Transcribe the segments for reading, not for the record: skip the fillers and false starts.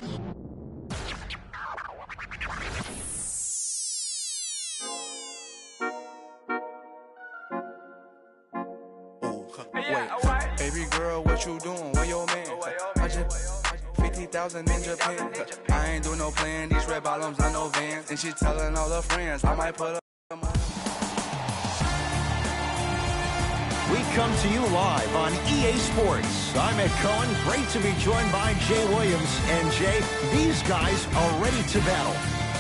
Wait, baby girl, what you doing? Where your man? I just 50,000 in Japan. I ain't do no plan. These red bottoms, I know Vans. And she telling all her friends I might put up. We come to you live on EA Sports. I'm Ed Cohen. Great to be joined by Jay Williams. And Jay, these guys are ready to battle.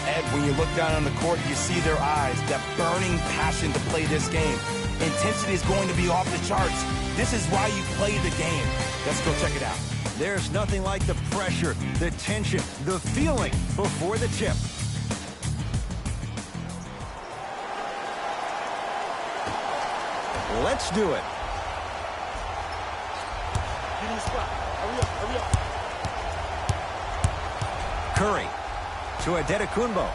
Ed, when you look down on the court, you see their eyes, that burning passion to play this game. Intensity is going to be off the charts. This is why you play the game. Let's go check it out. There's nothing like the pressure, the tension, the feeling before the tip. Let's do it. Curry to Adetokunbo.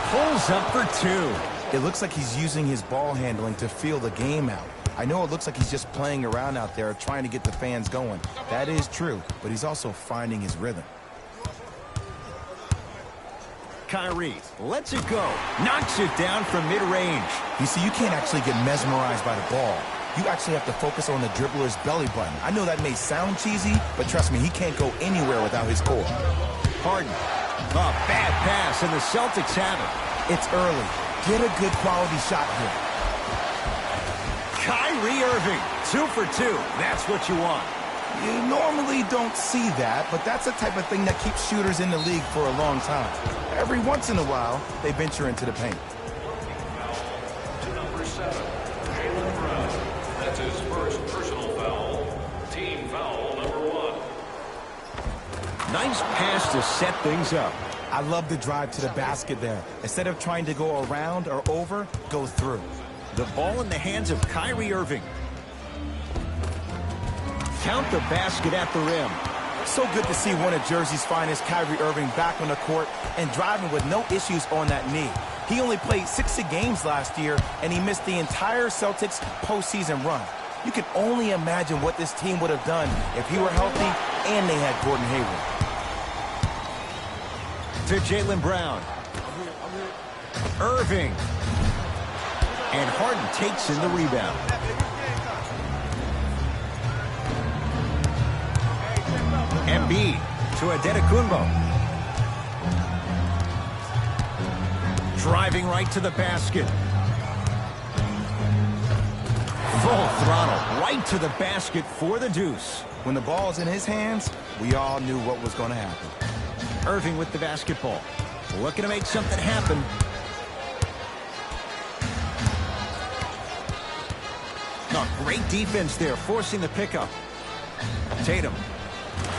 Pulls up for two. It looks like he's using his ball handling to feel the game out. I know it looks like he's just playing around out there trying to get the fans going. That is true, but he's also finding his rhythm. KYRIE lets it go. Knocks it down from mid-range. You see, you can't actually get mesmerized by the ball. You actually have to focus on the dribbler's belly button. I know that may sound cheesy, but trust me, he can't go anywhere without his core. Harden. A bad pass, and the Celtics have it. It's early. Get a good quality shot here. KYRIE Irving, 2 for 2. That's what you want. You normally don't see that, but that's the type of thing that keeps shooters in the league for a long time. Every once in a while, they venture into the paint. To number 7, Jaylen Brown. That's his first personal foul. Team foul number 1. Nice pass to set things up. I love the drive to the basket there. Instead of trying to go around or over, go through. The ball in the hands of KYRIE Irving. Count the basket at the rim. So good to see one of Jersey's finest, KYRIE Irving, back on the court and driving with no issues on that knee. He only played 60 games last year, and he missed the entire Celtics postseason run. You can only imagine what this team would have done if he were healthy and they had Gordon Hayward. To Jaylen Brown. Irving. And Harden takes in the rebound. Embiid to Adetokunbo. Driving right to the basket. Full throttle right to the basket for the deuce. When the ball's in his hands, we all knew what was going to happen. Irving with the basketball. Looking to make something happen. No, great defense there, forcing the pickup. Tatum.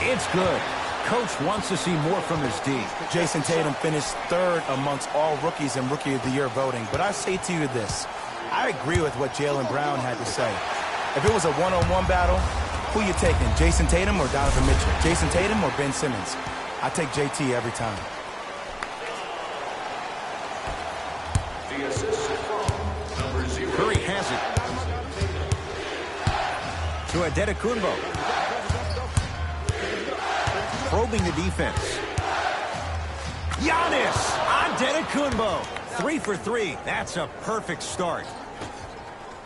It's good. Coach wants to see more from his D. Jason Tatum finished third amongst all rookies in Rookie of the Year voting. But I say to you this. I agree with what Jaylen Brown had to say. If it was a one-on-one battle, who you taking, Jason Tatum or Donovan Mitchell? Jason Tatum or Ben Simmons? I take JT every time. The assist from number 0. Curry has it. To Adetokunbo. Probing the defense. Giannis Adetokunbo. 3 for 3. That's a perfect start.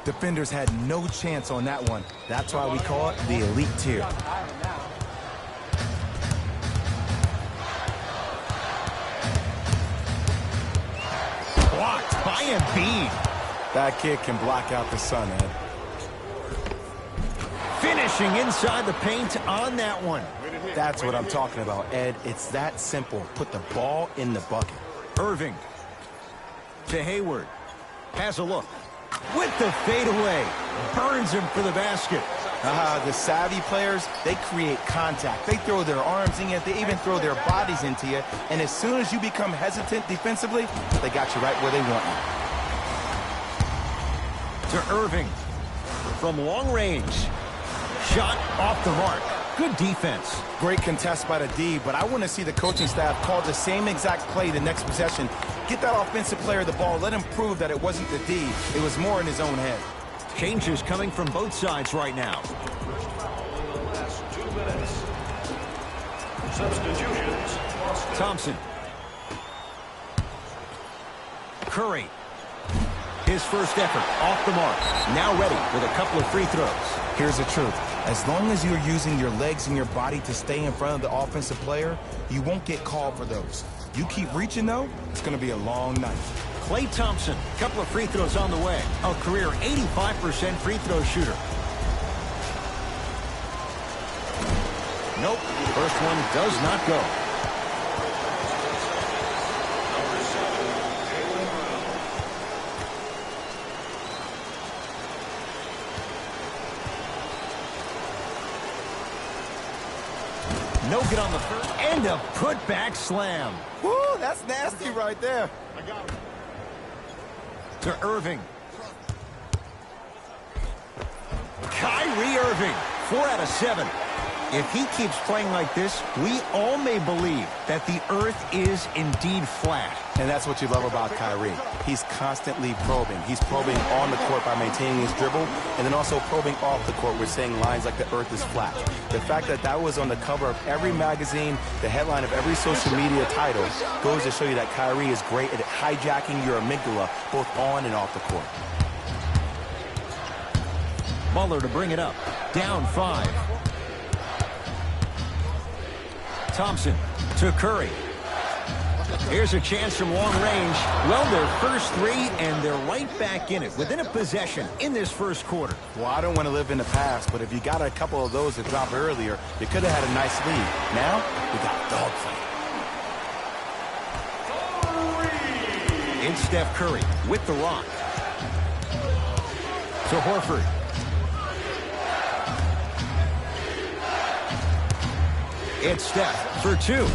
Defenders had no chance on that one. That's why we call it the elite tier. Blocked by Embiid. That kid can block out the sun, Ed. Finishing inside the paint on that one. That's what I'm talking about, Ed. It's that simple. Put the ball in the bucket. Irving to Hayward. Has a look. With the fadeaway. Burns him for the basket. The savvy players, they create contact. They throw their arms in you. They even throw their bodies into you. And as soon as you become hesitant defensively, they got you right where they want you. To Irving. From long range. Shot off the mark. Good defense. Great contest by the D, but I want to see the coaching staff call the same exact play the next possession. Get that offensive player the ball. Let him prove that it wasn't the D. It was more in his own head. Changes coming from both sides right now. minutes. Substitutions. Boston. Thompson. Curry. His first effort off the mark. Now ready with a couple of free throws. Here's the truth. As long as you're using your legs and your body to stay in front of the offensive player, you won't get called for those. You keep reaching, though, it's going to be a long night. Klay Thompson, a couple of free throws on the way. A career 85% free throw shooter. Nope, first one does not go. No good on the first. And a putback slam. Woo, that's nasty right there. I got him. To Irving. Kyrie Irving, 4 out of 7. If he keeps playing like this, we all may believe that the earth is indeed flat. And that's what you love about Kyrie. He's constantly probing. He's probing on the court by maintaining his dribble, and then also probing off the court with saying lines like the earth is flat. The fact that that was on the cover of every magazine, the headline of every social media title, goes to show you that Kyrie is great at hijacking your amygdala, both on and off the court. Muller to bring it up. Down 5. Thompson to Curry. Here's a chance from long range. Well, their first 3, and they're right back in it, within a possession in this first quarter. Well, I don't want to live in the past, but if you got a couple of those that dropped earlier, you could have had a nice lead. Now, we got a dogfight. It's Steph Curry with the rock. To Horford. It's Steph for 2.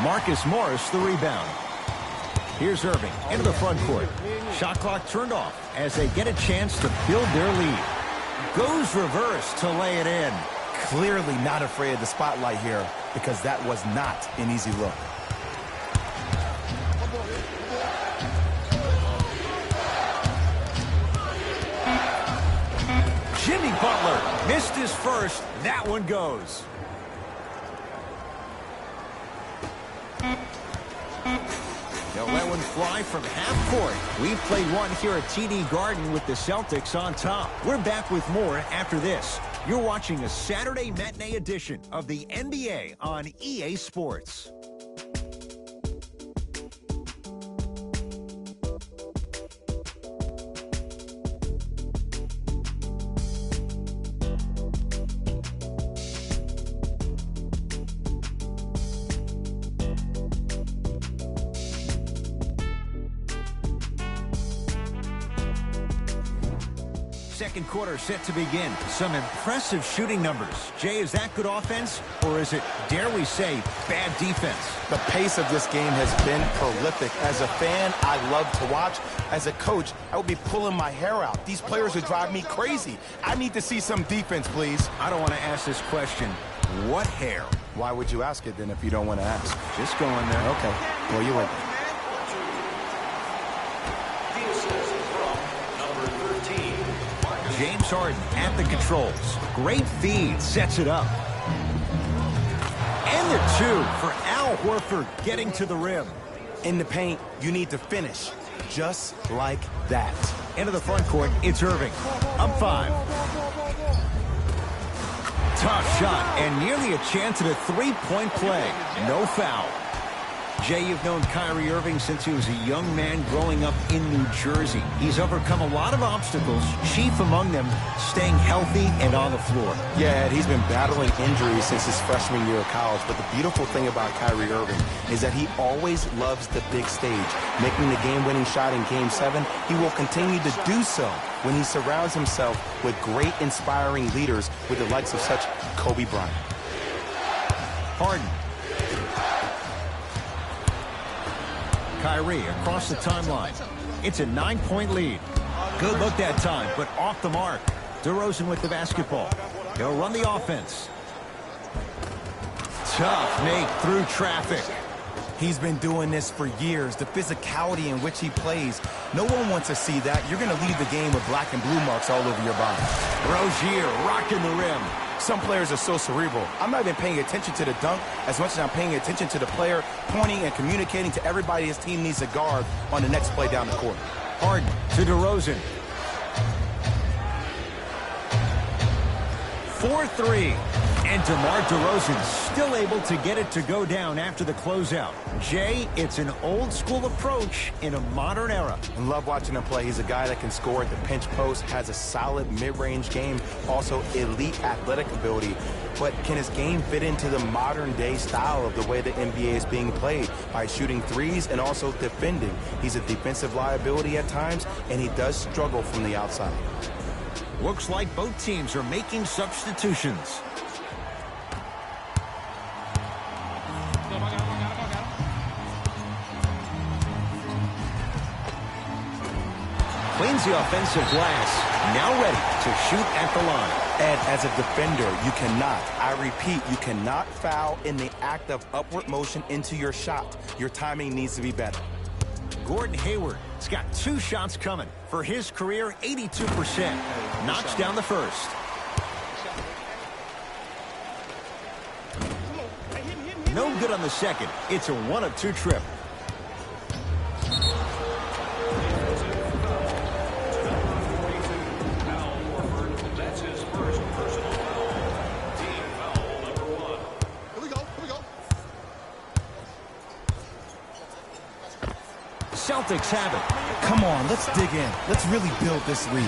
Marcus Morris the rebound. Here's Irving into the front court. Shot clock turned off as they get a chance to build their lead. Goes reverse to lay it in. Clearly not afraid of the spotlight here, because that was not an easy look. Jimmy Butler missed his first. That one goes. They'll let one fly from half court. We played one here at TD Garden with the Celtics on top. We're back with more after this. You're watching a Saturday matinee edition of the NBA on EA Sports. Second quarter set to begin. Some impressive shooting numbers. Jay, is that good offense, or is it, dare we say, bad defense? The pace of this game has been prolific. As a fan, I love to watch. As a coach, I would be pulling my hair out. These players would drive me crazy. I need to see some defense, please. I don't want to ask this question. What hair? Why would you ask it then if you don't want to ask? Just going there. Okay. Well, you went. James Harden at the controls. Great feed, sets it up. And the 2 for Al Horford getting to the rim. In the paint, you need to finish. Just like that. Into the front court, it's Irving. Up 5. Tough shot, and nearly a chance at a 3-point play. No foul. Jay, you've known Kyrie Irving since he was a young man growing up in New Jersey. He's overcome a lot of obstacles, chief among them staying healthy and on the floor. Yeah, he's been battling injuries since his freshman year of college, but the beautiful thing about Kyrie Irving is that he always loves the big stage. Making the game-winning shot in Game 7, he will continue to do so when he surrounds himself with great, inspiring leaders with the likes of such Kobe Bryant. Harden. Kyrie across the timeline. It's a 9-point lead. Good look that time, but off the mark. DeRozan with the basketball. He'll run the offense. Tough make through traffic. He's been doing this for years. The physicality in which he plays, no one wants to see that. You're going to leave the game with black and blue marks all over your body. Rozier rocking the rim. Some players are so cerebral. I'm not even paying attention to the dunk as much as I'm paying attention to the player pointing and communicating to everybody his team needs to guard on the next play down the court. Harden to DeRozan. 4-3. And DeMar DeRozan still able to get it to go down after the closeout. Jay, it's an old-school approach in a modern era. I love watching him play. He's a guy that can score at the pinch post, has a solid mid-range game, also elite athletic ability. But can his game fit into the modern-day style of the way the NBA is being played by shooting threes and also defending? He's a defensive liability at times, and he does struggle from the outside. Looks like both teams are making substitutions. Cleans the offensive glass, now ready to shoot at the line. And as a defender, you cannot, I repeat, you cannot foul in the act of upward motion into your shot. Your timing needs to be better. Gordon Hayward has got 2 shots coming. For his career, 82%. Knocks down the first. No good on the second. It's a 1 of 2 trip. Celtics have it. Come on, let's dig in. Let's really build this lead.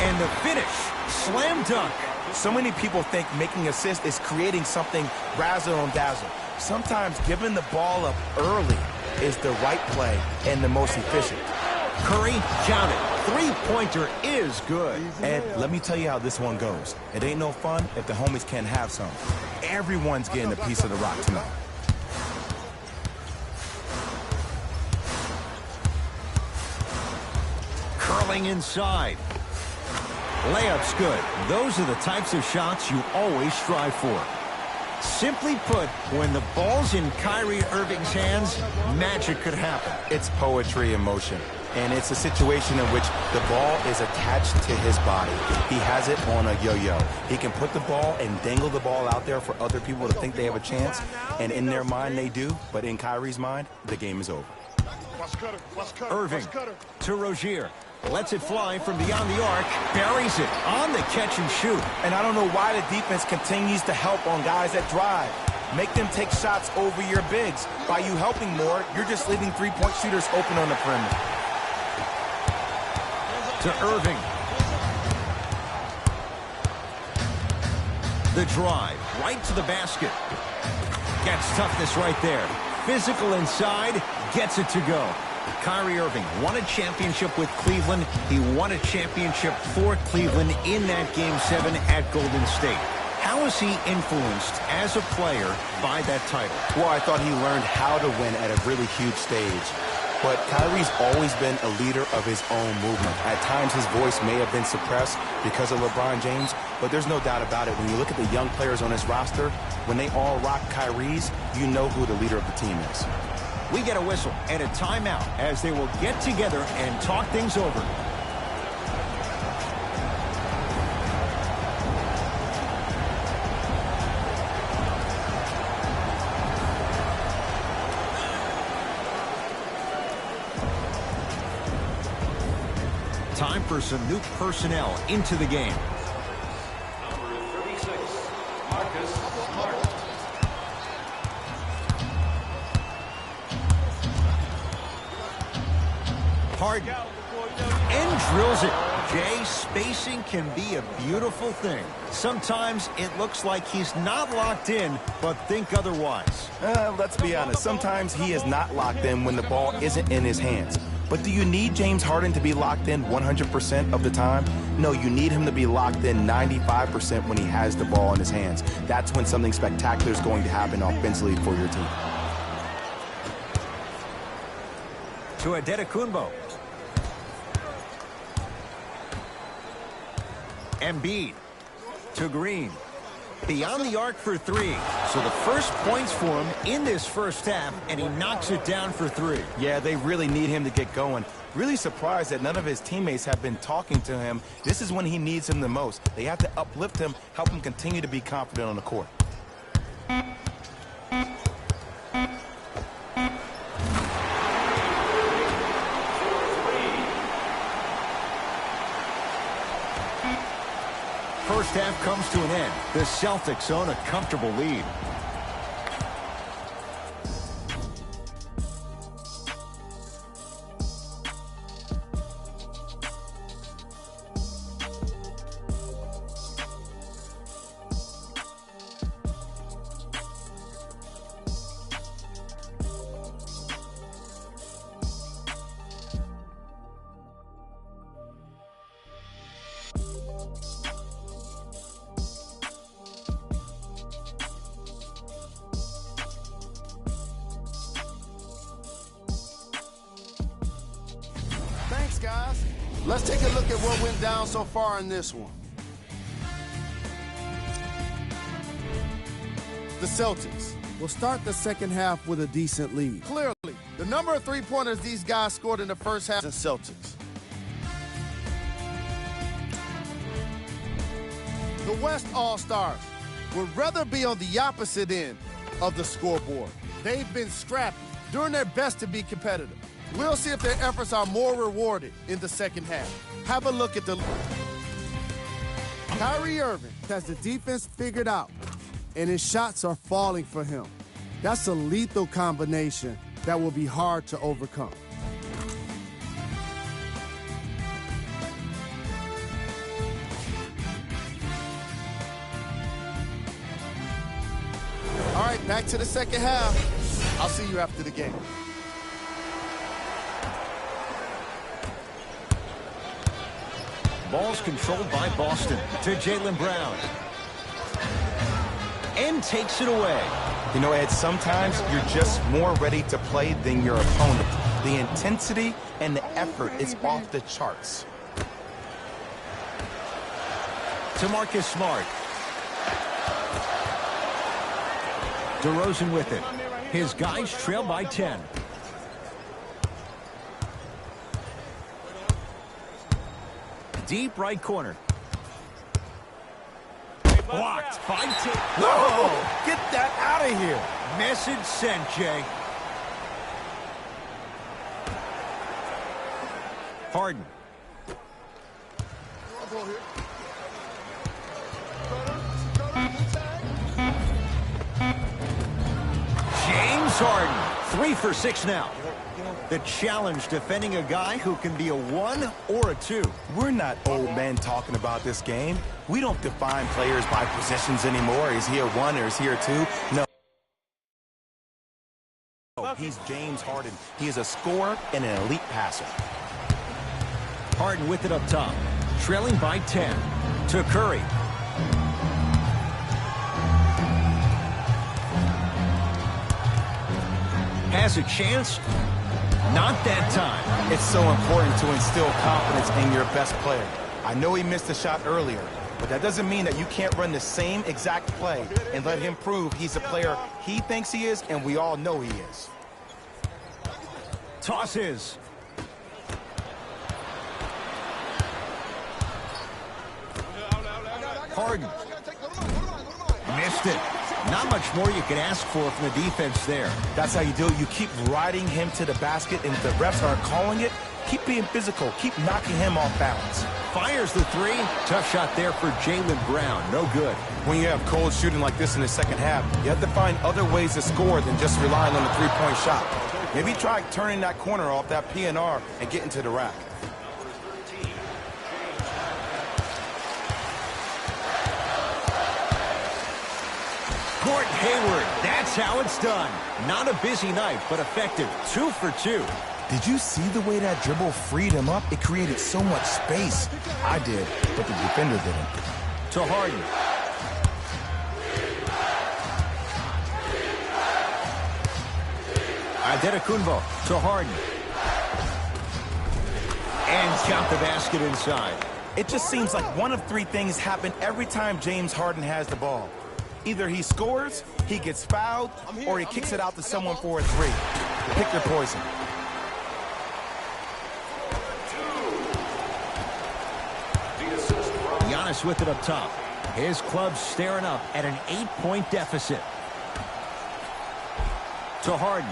And the finish, slam dunk. So many people think making assists is creating something razzle and dazzle. Sometimes giving the ball up early is the right play and the most efficient. Curry, count it. 3-pointer is good. And let me tell you how this one goes. It ain't no fun if the homies can't have some. Everyone's getting a piece of the rock tonight. Curling inside. Layup's good. Those are the types of shots you always strive for. Simply put, when the ball's in Kyrie Irving's hands, magic could happen. It's poetry in motion. And it's a situation in which the ball is attached to his body. He has it on a yo-yo. He can put the ball and dangle the ball out there for other people to think they have a chance. And in their mind, they do. But in Kyrie's mind, the game is over. Irving to Rozier. Lets it fly from beyond the arc. Buries it on the catch and shoot. And I don't know why the defense continues to help on guys that drive. Make them take shots over your bigs. By you helping more, you're just leaving three-point shooters open on the perimeter. To Irving. The drive, right to the basket. Gets toughness right there. Physical inside, gets it to go. Kyrie Irving won a championship with Cleveland. He won a championship for Cleveland in that Game 7 at Golden State. How is he influenced as a player by that title? Well, I thought he learned how to win at a really huge stage. But Kyrie's always been a leader of his own movement. At times, his voice may have been suppressed because of LeBron James, but there's no doubt about it. When you look at the young players on his roster, when they all rock Kyrie's, you know who the leader of the team is. We get a whistle and a timeout as they will get together and talk things over. Time for some new personnel into the game. Number 36, Marcus Smart. Harden. And drills it. Jay, spacing can be a beautiful thing. Sometimes it looks like he's not locked in, but think otherwise. Let's be honest. Sometimes he is not locked in when the ball isn't in his hands. But do you need James Harden to be locked in 100% of the time? No, you need him to be locked in 95% when he has the ball in his hands. That's when something spectacular is going to happen offensively for your team. To Adetokunbo. Embiid to Green. Beyond the arc for three. So the first points for him in this first half, and he knocks it down for three. Yeah, they really need him to get going. Really surprised that none of his teammates have been talking to him. This is when he needs him the most. They have to uplift him, help him continue to be confident on the court. First half comes to an end. The Celtics own a comfortable lead. Thanks, guys. Let's take a look at what went down so far in this one. The Celtics will start the second half with a decent lead. Clearly, the number of three-pointers these guys scored in the first half is the Celtics. The West All-Stars would rather be on the opposite end of the scoreboard. They've been scrappy, doing their best to be competitive. We'll see if their efforts are more rewarded in the second half. Have a look at the... Kyrie Irving has the defense figured out, and his shots are falling for him. That's a lethal combination that will be hard to overcome. All right, back to the second half. I'll see you after the game. Ball's controlled by Boston to Jaylen Brown. And takes it away. You know, Ed, sometimes you're just more ready to play than your opponent. The intensity and the effort is off the charts. To Marcus Smart. DeRozan with it. His guys trail by 10. Deep right corner. Blocked by Tate. No! Get that out of here! Message sent, Jay. Harden. James Harden. 3 for 6 now. The challenge defending a guy who can be a 1 or a 2. We're not old men talking about this game. We don't define players by positions anymore. Is he a 1 or is he a 2? No. He's James Harden. He is a scorer and an elite passer. Harden with it up top. Trailing by 10. To Curry. Has a chance. Not that time. It's so important to instill confidence in your best player. I know he missed a shot earlier, but that doesn't mean that you can't run the same exact play and let him prove he's a player he thinks he is, and we all know he is. Tosses. Harden. Missed it. Not much more you can ask for from the defense there. That's how you do it. You keep riding him to the basket, and if the refs aren't calling it, keep being physical. Keep knocking him off balance. Fires the 3. Tough shot there for Jaylen Brown. No good. When you have cold shooting like this in the second half, you have to find other ways to score than just relying on the three-point shot. Maybe try turning that corner off that PNR and getting to the rack. Gordon Hayward, that's how it's done. Not a busy night, but effective. 2 for 2. Did you see the way that dribble freed him up? It created so much space. I did, but the defender didn't. To Harden. Adetokunbo to Harden. And count the basket inside. It just seems like one of 3 things happen every time James Harden has the ball. Either he scores, he gets fouled, or he kicks it out to someone for a three. Pick your poison. Giannis with it up top. His club's staring up at an 8-point deficit. To Harden.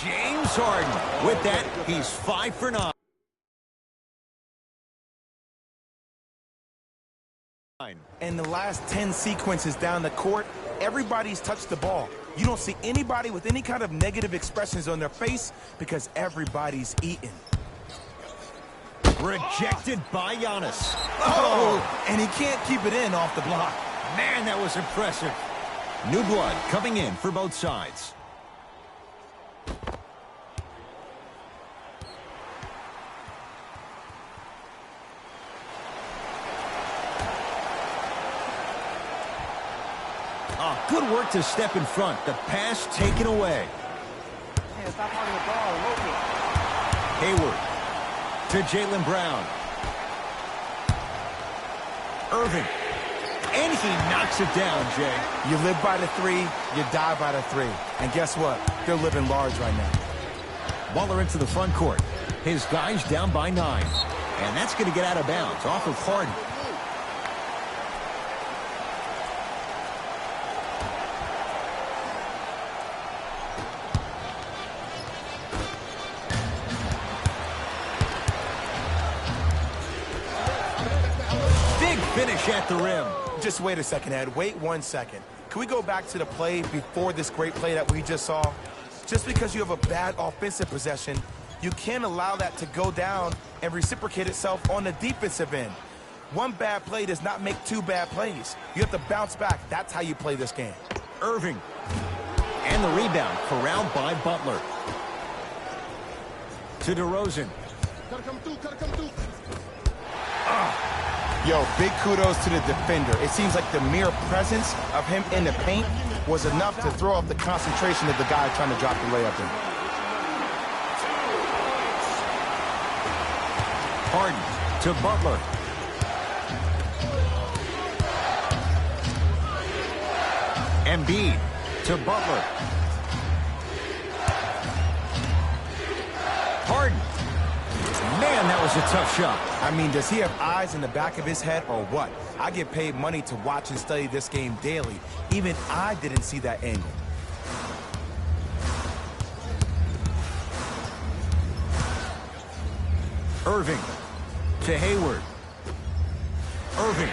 James Harden. With that, he's 5 for 9. In the last 10 sequences down the court, everybody's touched the ball. You don't see anybody with any kind of negative expressions on their face because everybody's eating. Rejected by Giannis. Oh, and he can't keep it in off the block. Man, that was impressive. New blood coming in for both sides. Oh, good work to step in front. The pass taken away. Hayward to Jaylen Brown. Irving. And he knocks it down, Jay. You live by the three, you die by the three. And guess what? They're living large right now. Butler into the front court. His guys down by 9. And that's going to get out of bounds off of Harden. Big finish at the rim. Just wait a second, Ed. Wait 1 second. Can we go back to the play before this great play that we just saw? Just because you have a bad offensive possession, you can't allow that to go down and reciprocate itself on the defensive end. One bad play does not make 2 bad plays. You have to bounce back. That's how you play this game. Irving. And the rebound corralled by Butler. To DeRozan. Gotta come through. Yo, big kudos to the defender. It seems like the mere presence of him in the paint was enough to throw off the concentration of the guy trying to drop the layup in. Harden to Butler. Embiid to Butler. Harden. Man, that was a tough shot. I mean, does he have eyes in the back of his head or what? I get paid money to watch and study this game daily. Even I didn't see that angle. Irving to Hayward. Irving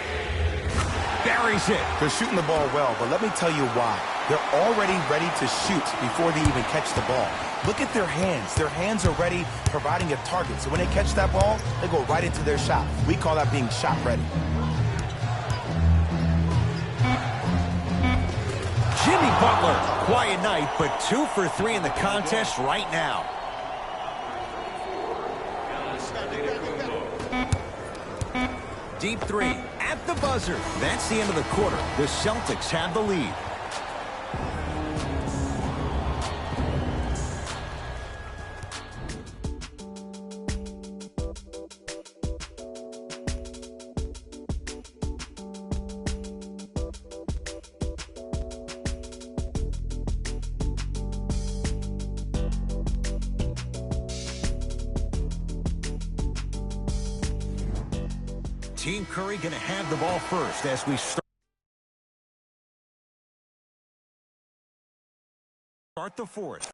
buries it. They're shooting the ball well, but let me tell you why. They're already ready to shoot before they even catch the ball. Look at their hands. Their hands are ready, providing a target. So when they catch that ball, they go right into their shot. We call that being shot ready. Jimmy Butler, quiet night, but 2 for 3 in the contest right now. Deep 3 at the buzzer. That's the end of the quarter. The Celtics have the lead. Team Curry going to have the ball first as we start the fourth.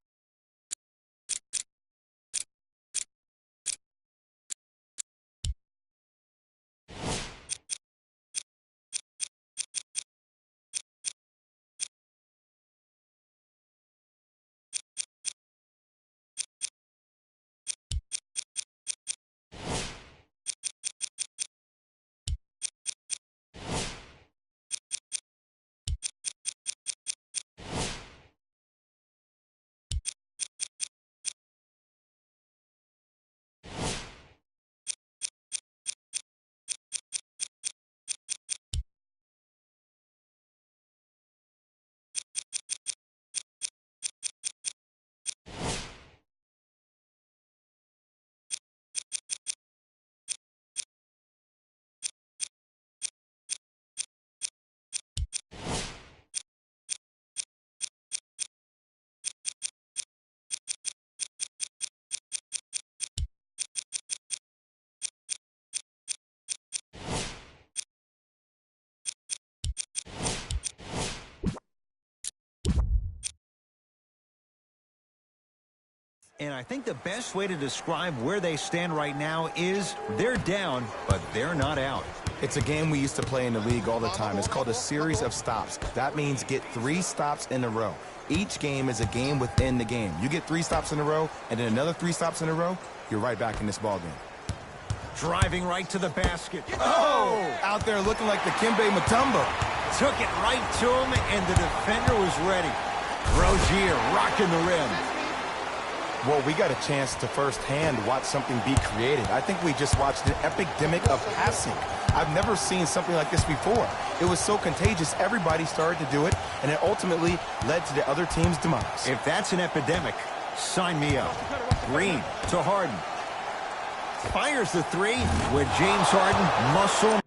And I think the best way to describe where they stand right now is they're down, but they're not out. It's a game we used to play in the league all the time. It's called a series of stops. That means get 3 stops in a row. Each game is a game within the game. You get 3 stops in a row, and then another 3 stops in a row, you're right back in this ball game. Driving right to the basket. Oh! Out there looking like the Kimbe Mutombo. Took it right to him, and the defender was ready. Rozier rocking the rim. Well, we got a chance to firsthand watch something be created. I think we just watched an epidemic of passing. I've never seen something like this before. It was so contagious, everybody started to do it, and it ultimately led to the other team's demise. If that's an epidemic, sign me up. Green to Harden. Fires the three with James Harden muscle.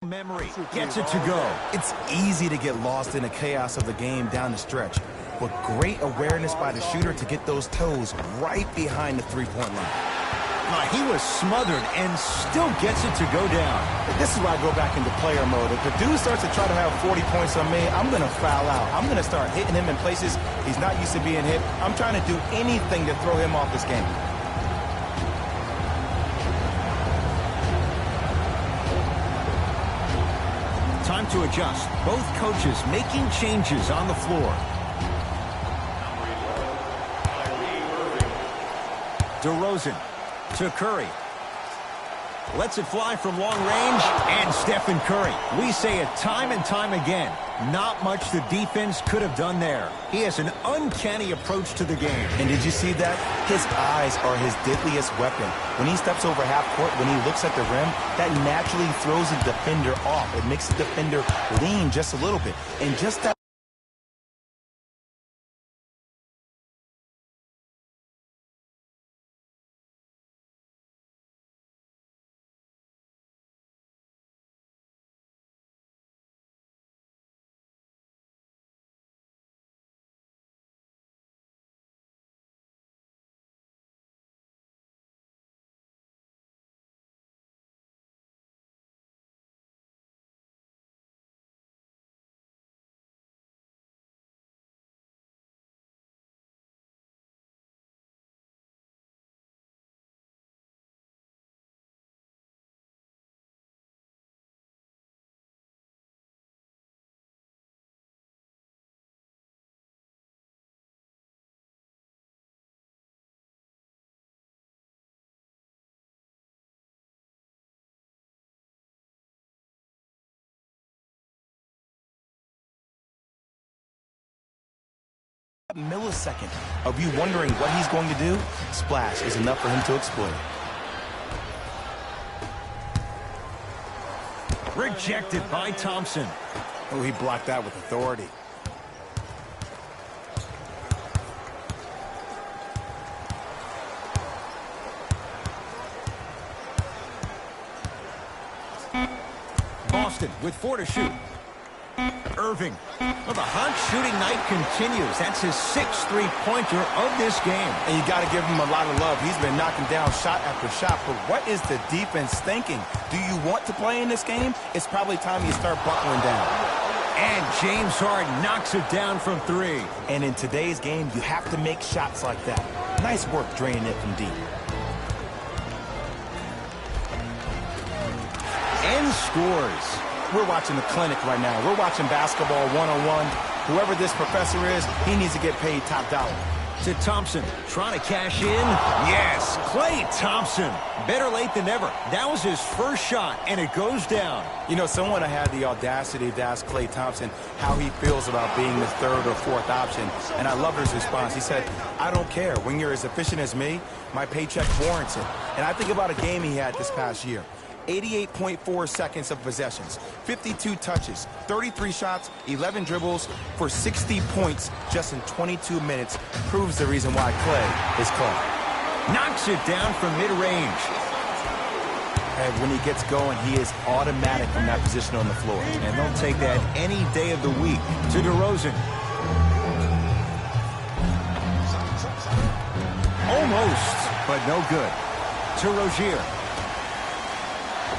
Memory gets it to go. It's easy to get lost in the chaos of the game down the stretch, but great awareness by the shooter to get those toes right behind the three-point line. He was smothered and still gets it to go down. This is why I go back into player mode. If the dude starts to try to have 40 points on me, I'm going to foul out. I'm going to start hitting him in places he's not used to being hit. I'm trying to do anything to throw him off his game. Time to adjust. Both coaches making changes on the floor. DeRozan to Curry. Lets it fly from long range, and Stephen Curry. We say it time and time again. Not much the defense could have done there. He has an uncanny approach to the game. And did you see that? His eyes are his deadliest weapon. When he steps over half court, when he looks at the rim, that naturally throws the defender off. It makes the defender lean just a little bit. And just that millisecond of you wondering what he's going to do, splash is enough for him to exploit. Rejected by Thompson. Oh, he blocked that with authority. Boston with 4 to shoot. Irving. Well, the hot shooting night continues. That's his 6th three-pointer of this game. And you got to give him a lot of love. He's been knocking down shot after shot. But what is the defense thinking? Do you want to play in this game? It's probably time you start buckling down. And James Harden knocks it down from 3. And in today's game, you have to make shots like that. Nice work draining it from deep. And scores. We're watching the clinic right now. We're watching basketball one-on-one. Whoever this professor is, he needs to get paid top dollar. To Thompson, trying to cash in. Yes, Klay Thompson. Better late than never. That was his first shot, and it goes down. You know, someone had the audacity to ask Klay Thompson how he feels about being the 3rd or 4th option, and I love his response. He said, I don't care. When you're as efficient as me, my paycheck warrants it. And I think about a game he had this past year. 88.4 seconds of possessions, 52 touches, 33 shots, 11 dribbles for 60 points just in 22 minutes proves the reason why Klay is Klay. Knocks it down from mid-range. And when he gets going, he is automatic from that position on the floor. And they'll take that any day of the week. To DeRozan. Almost, but no good. To Rozier.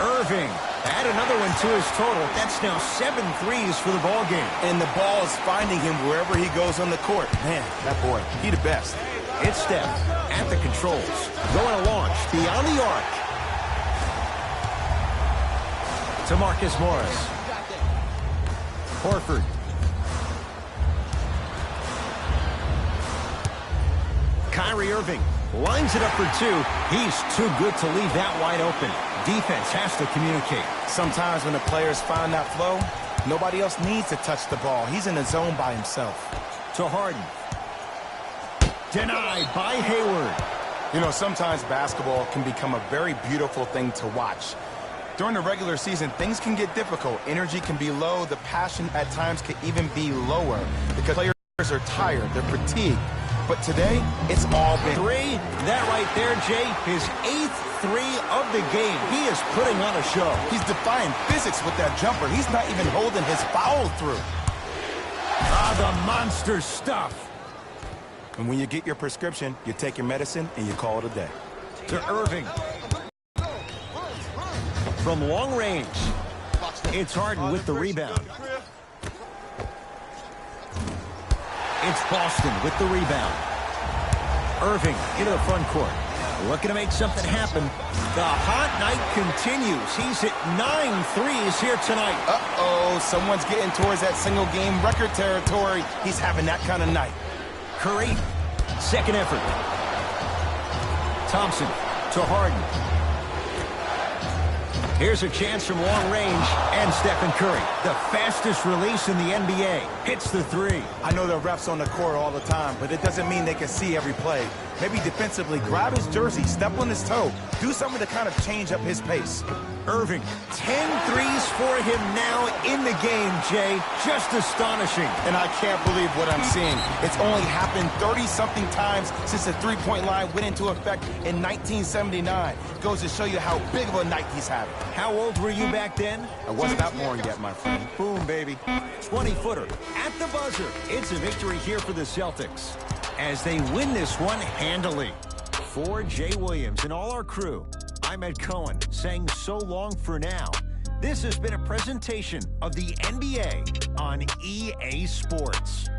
Irving, add another one to his total. That's now 7 threes for the ball game. And the ball is finding him wherever he goes on the court. Man, that boy, he the best. It's Steph at the controls. Going to launch beyond the arc. To Marcus Morris. Horford. Kyrie Irving lines it up for two. He's too good to leave that wide open. Defense has to communicate. Sometimes when the players find that flow, nobody else needs to touch the ball. He's in the zone by himself. To Harden. Denied by Hayward. You know, sometimes basketball can become a very beautiful thing to watch. During the regular season, things can get difficult. Energy can be low. The passion at times can even be lower because players are tired. They're fatigued. But today, it's all been three. That right there, Jay, his 8th three of the game. He is putting on a show. He's defying physics with that jumper. He's not even holding his foul through. Ah, the monster stuff. And when you get your prescription, you take your medicine and you call it a day. To Irving. From long range, it's Harden with the rebound. It's Boston with the rebound. Irving into the front court. Looking to make something happen. The hot night continues. He's hit 9 threes here tonight. Uh-oh, someone's getting towards that single-game record territory. He's having that kind of night. Curry, second effort. Thompson to Harden. Here's a chance from long range, and Stephen Curry, the fastest release in the NBA, hits the three. I know there are refs on the court all the time, but it doesn't mean they can see every play. Maybe defensively, grab his jersey, step on his toe, do something to kind of change up his pace. Irving, 10 threes for him now in the game, Jay. Just astonishing. And I can't believe what I'm seeing. It's only happened 30-something times since the three-point line went into effect in 1979. Goes to show you how big of a night he's having. How old were you back then? I wasn't that born yet, my friend. Boom, baby. 20-footer at the buzzer. It's a victory here for the Celtics as they win this one handily. For Jay Williams and all our crew, I'm Ed Cohen saying so long for now. This has been a presentation of the NBA on EA Sports.